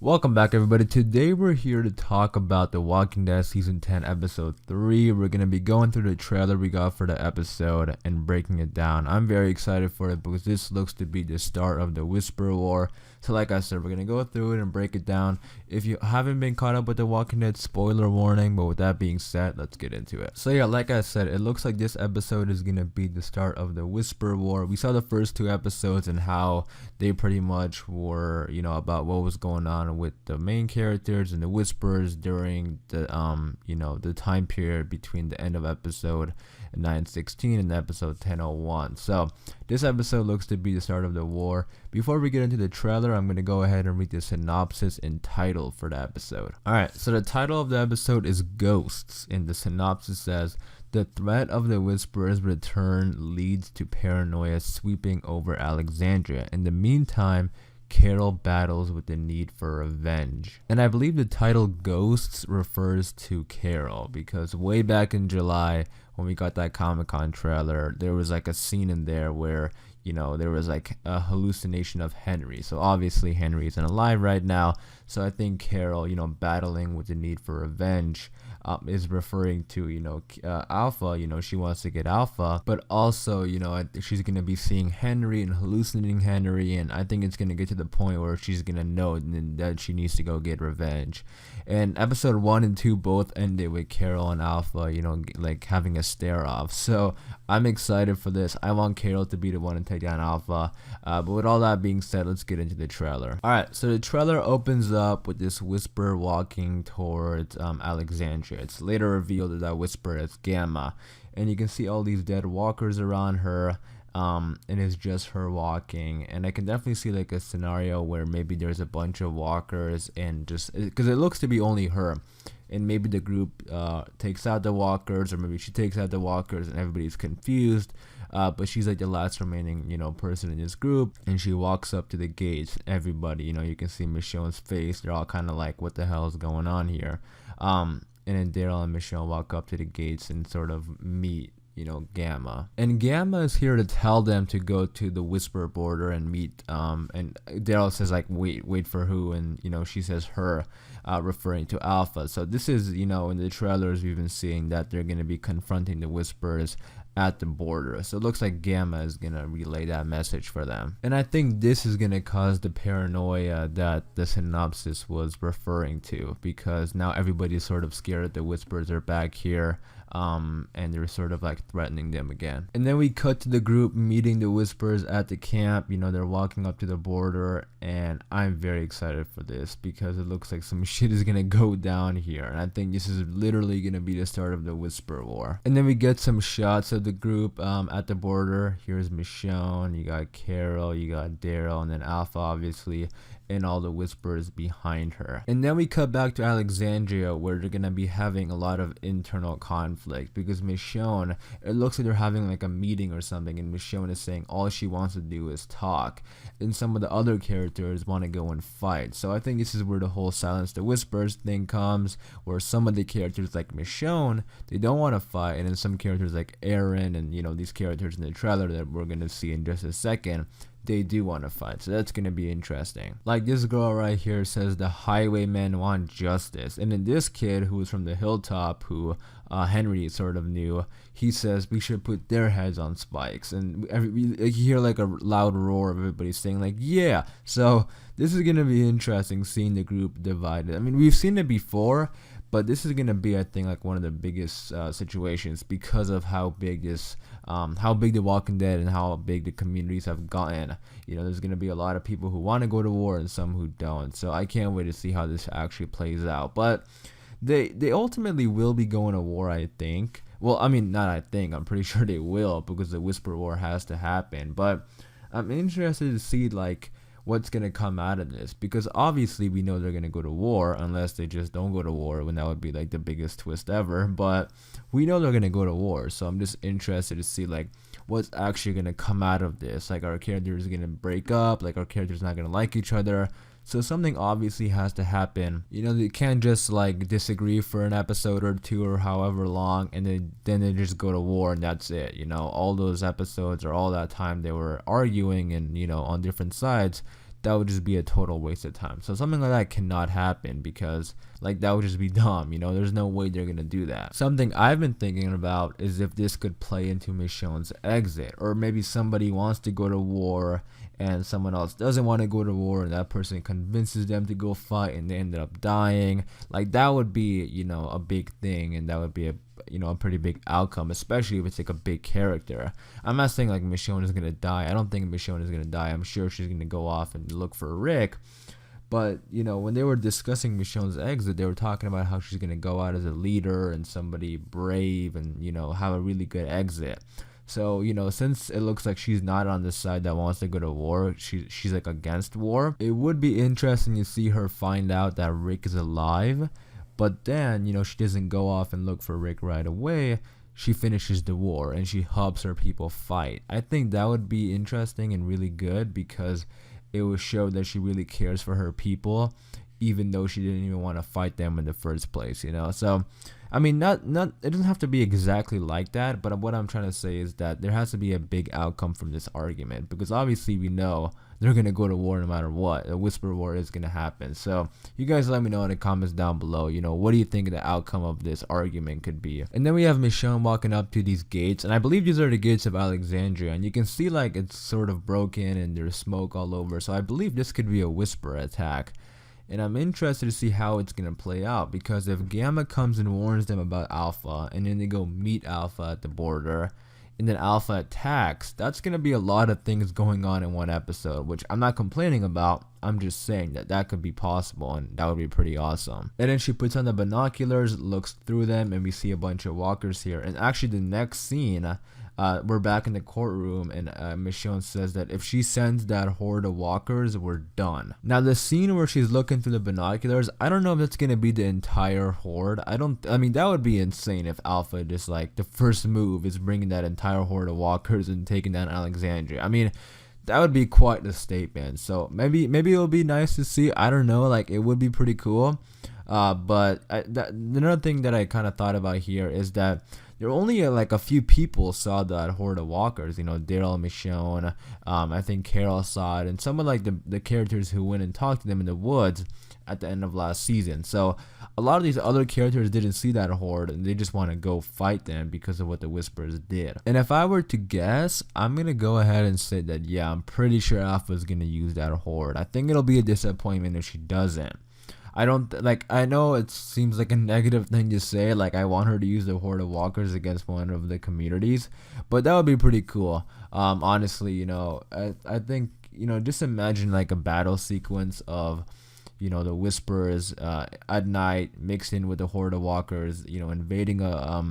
Welcome back, everybody. Today we're here to talk about The Walking Dead Season 10, Episode 3. We're going to be going through the trailer we got for the episode and breaking it down. I'm very excited for it because this looks to be the start of the Whisper War. So like I said, we're going to go through it and break it down. If you haven't been caught up with The Walking Dead, spoiler warning, but with that being said, let's get into it. So yeah, like I said, it looks like this episode is going to be the start of the Whisper War. We saw the first two episodes and how they pretty much were, about what was going on with the main characters and the Whisperers during the the time period between the end of episode 916 and episode 1001. So this episode looks to be the start of the war. Before we get into the trailer, I'm going to go ahead and read the synopsis and title for the episode. Alright, so the title of the episode is Ghosts, and the synopsis says, the threat of the Whisperer's return leads to paranoia sweeping over Alexandria. In the meantime, Carol battles with the need for revenge. And I believe the title Ghosts refers to Carol because way back in July when we got that Comic-Con trailer, there was like a scene in there where there was like a hallucination of Henry. So obviously Henry isn't alive right now. So I think Carol, battling with the need for revenge is referring to, Alpha. She wants to get Alpha, but also, she's going to be seeing Henry and hallucinating Henry. And I think it's going to get to the point where she's going to know that she needs to go get revenge. And episode 1 and 2 both ended with Carol and Alpha, like having a stare off. So I'm excited for this. I want Carol to be the one to take down Alpha. But with all that being said, let's get into the trailer. Alright, so the trailer opens up with this Whisper walking towards Alexandria. It's later revealed that Whisper is Gamma. And you can see all these dead walkers around her. And it's just her walking, and I can definitely see like a scenario where maybe there's a bunch of walkers and just because it looks to be only her, and maybe the group takes out the walkers, or maybe she takes out the walkers and everybody's confused, but she's like the last remaining person in this group, and she walks up to the gates. Everybody, you can see Michonne's face. They're all kind of like, what the hell is going on here? And then Daryl and Michonne walk up to the gates and sort of meet Gamma. And Gamma is here to tell them to go to the Whisper border and meet, and Daryl says like, wait for who? And, she says her, referring to Alpha. So this is, in the trailers we've been seeing that they're going to be confronting the Whisperers at the border. So it looks like Gamma is going to relay that message for them. And I think this is going to cause the paranoia that the synopsis was referring to, because now everybody's sort of scared that the Whisperers are back here. And they're sort of like threatening them again. And then we cut to the group meeting the Whisperers at the camp. They're walking up to the border, and I'm very excited for this because it looks like some shit is gonna go down here, and I think this is literally gonna be the start of the Whisper War. And then we get some shots of the group at the border. Here's Michonne, you got Carol, you got Daryl, and then Alpha obviously, and all the Whisperers behind her. And then we cut back to Alexandria, where they're gonna be having a lot of internal conflict because Michonne, it looks like they're having like a meeting or something, and Michonne is saying all she wants to do is talk, and some of the other characters want to go and fight. So I think this is where the whole silence the Whispers thing comes, where some of the characters like Michonne, they don't want to fight, and then some characters like Aaron and these characters in the trailer that we're gonna see in just a second, they do want to fight. So that's gonna be interesting. Like this girl right here says the highwaymen want justice, and then this kid who is from the hilltop, who Henry sort of knew, he says we should put their heads on spikes, and you hear like a loud roar of everybody saying like, yeah. So this is gonna be interesting, seeing the group divided. I mean, we've seen it before, but this is gonna be, I think, like one of the biggest situations because of how big The Walking Dead and how big the communities have gotten. There's gonna be a lot of people who want to go to war and some who don't. So I can't wait to see how this actually plays out. But they ultimately will be going to war, I think. Well, I mean, not I think. I'm pretty sure they will, because the Whisper War has to happen. But I'm interested to see like what's gonna come out of this, because obviously we know they're gonna go to war unless they just don't go to war, when that would be like the biggest twist ever. But we know they're gonna go to war, so I'm just interested to see like what's actually gonna come out of this. Like, our characters are gonna break up, like our characters not gonna like each other. So something obviously has to happen. They can't just like disagree for an episode or two or however long, and then they just go to war and that's it. All those episodes or all that time they were arguing and on different sides, that would just be a total waste of time. So something like that cannot happen because like that would just be dumb, there's no way they're gonna do that. Something I've been thinking about is if this could play into Michonne's exit, or maybe somebody wants to go to war and someone else doesn't want to go to war and that person convinces them to go fight and they ended up dying. Like that would be, a big thing, and that would be a pretty big outcome, especially if it's like a big character. I'm not saying like Michonne is gonna die. I don't think Michonne is gonna die. I'm sure she's gonna go off and look for Rick. But, when they were discussing Michonne's exit, they were talking about how she's going to go out as a leader and somebody brave and, have a really good exit. So, since it looks like she's not on the side that wants to go to war, she's like against war, it would be interesting to see her find out that Rick is alive. But then, she doesn't go off and look for Rick right away. She finishes the war and she helps her people fight. I think that would be interesting and really good because it will show that she really cares for her people, even though she didn't even want to fight them in the first place, So, I mean, not it doesn't have to be exactly like that, but what I'm trying to say is that there has to be a big outcome from this argument, because obviously we know they're going to go to war no matter what. A whisper war is going to happen. So you guys let me know in the comments down below, what do you think the outcome of this argument could be? And then we have Michonne walking up to these gates, and I believe these are the gates of Alexandria, and you can see like it's sort of broken and there's smoke all over. So I believe this could be a whisper attack. And I'm interested to see how it's going to play out, because if Gamma comes and warns them about Alpha, and then they go meet Alpha at the border, and then Alpha attacks, that's going to be a lot of things going on in one episode, which I'm not complaining about. I'm just saying that could be possible, and that would be pretty awesome. And then she puts on the binoculars, looks through them, and we see a bunch of walkers here. And actually the next scene, we're back in the courtroom, and Michonne says that if she sends that horde of walkers, we're done. Now the scene where she's looking through the binoculars, I don't know if that's gonna be the entire horde. I mean, that would be insane if Alpha just like the first move is bringing that entire horde of walkers and taking down Alexandria. I mean, that would be quite the statement. So maybe it'll be nice to see. I don't know, like it would be pretty cool. But another thing that I kind of thought about here is that there were only like a few people saw that horde of walkers. Daryl, Michonne, I think Carol saw it, and some of like the characters who went and talked to them in the woods at the end of last season. So a lot of these other characters didn't see that horde, and they just want to go fight them because of what the Whisperers did. And if I were to guess, I'm gonna go ahead and say that yeah, I'm pretty sure Alpha's gonna use that horde. I think it'll be a disappointment if she doesn't. I know it seems like a negative thing to say, like I want her to use the horde of walkers against one of the communities, but that would be pretty cool. Honestly, I think, just imagine like a battle sequence of, the Whisperers at night mixed in with the horde of walkers, invading a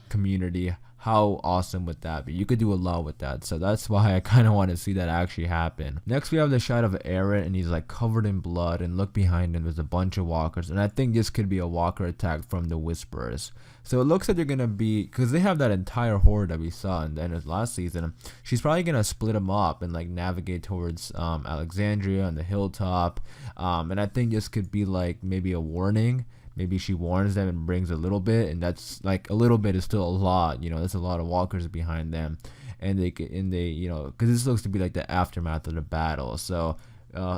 community. How awesome would that be? You could do a lot with that. So that's why I kind of want to see that actually happen. Next, we have the shot of Aaron, and he's like covered in blood, and look behind him, there's a bunch of walkers. And I think this could be a walker attack from the Whisperers. So it looks like they're going to be, because they have that entire horde that we saw in the end of last season. She's probably going to split them up and like navigate towards Alexandria and the hilltop. And I think this could be like maybe a warning. Maybe she warns them and brings a little bit, and that's like a little bit is still a lot. That's a lot of walkers behind them, and they because this looks to be like the aftermath of the battle. So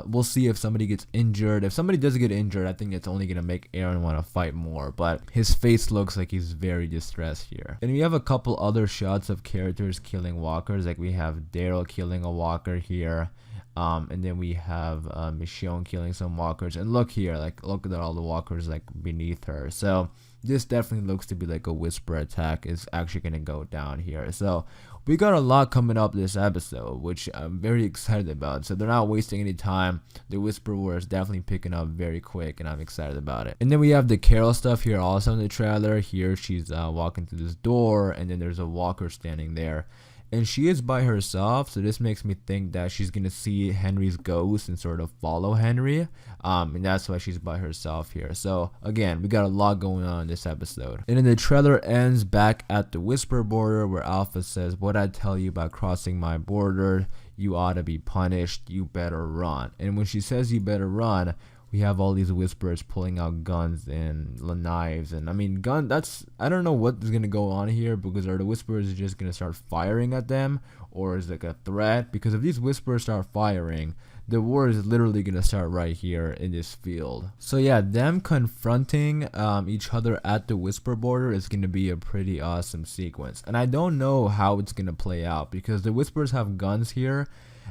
we'll see if somebody gets injured. If somebody does get injured, I think it's only gonna make Aaron want to fight more. But his face looks like he's very distressed here. And we have a couple other shots of characters killing walkers. Like we have Daryl killing a walker here. And then we have Michonne killing some walkers, and look here, like look at all the walkers like beneath her. So this definitely looks to be like a whisper attack is actually gonna go down here. So we got a lot coming up this episode, which I'm very excited about. So they're not wasting any time. The whisper war is definitely picking up very quick, and I'm excited about it. And then we have the Carol stuff here also in the trailer. Here she's walking through this door, and then there's a walker standing there. And she is by herself, so this makes me think that she's going to see Henry's ghost and sort of follow Henry. And that's why she's by herself here. So, again, we got a lot going on in this episode. And then the trailer ends back at the Whisper border, where Alpha says, "What I tell you about crossing my border, you ought to be punished. You better run." And when she says you better run, we have all these Whisperers pulling out guns and knives, and I mean I don't know what is gonna go on here, because are the Whisperers just gonna start firing at them, or is it like a threat? Because if these Whisperers start firing, the war is literally gonna start right here in this field. So yeah, them confronting each other at the Whisper border is gonna be a pretty awesome sequence. And I don't know how it's gonna play out because the Whispers have guns here,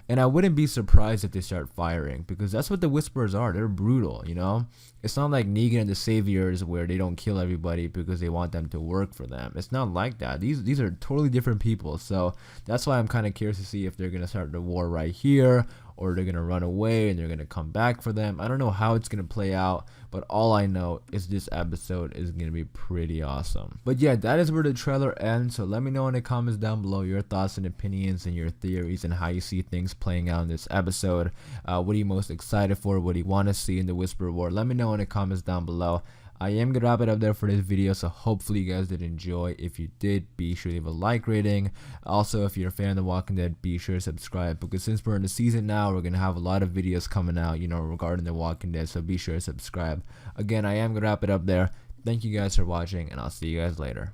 and I wouldn't be surprised if they start firing because that's what the Whisperers are. They're brutal, you know? It's not like Negan and the Saviors where they don't kill everybody because they want them to work for them. It's not like that. These are totally different people. So that's why I'm kind of curious to see if they're going to start the war right here or they're going to run away and they're going to come back for them. I don't know how it's going to play out, but all I know is this episode is going to be pretty awesome. But yeah, that is where the trailer ends. So let me know in the comments down below your thoughts and opinions and your theories and how you see things playing out in this episode. What are you most excited for? What do you want to see in the Whisper War? Let me know in the comments down below. I am gonna wrap it up there for this video, so hopefully you guys did enjoy. If you did, be sure to leave a like rating. Also, if you're a fan of The Walking Dead, be sure to subscribe because since we're in the season now, we're gonna have a lot of videos coming out, you know, regarding The Walking Dead, so be sure to subscribe. Again, I am gonna wrap it up there. Thank you guys for watching, and I'll see you guys later.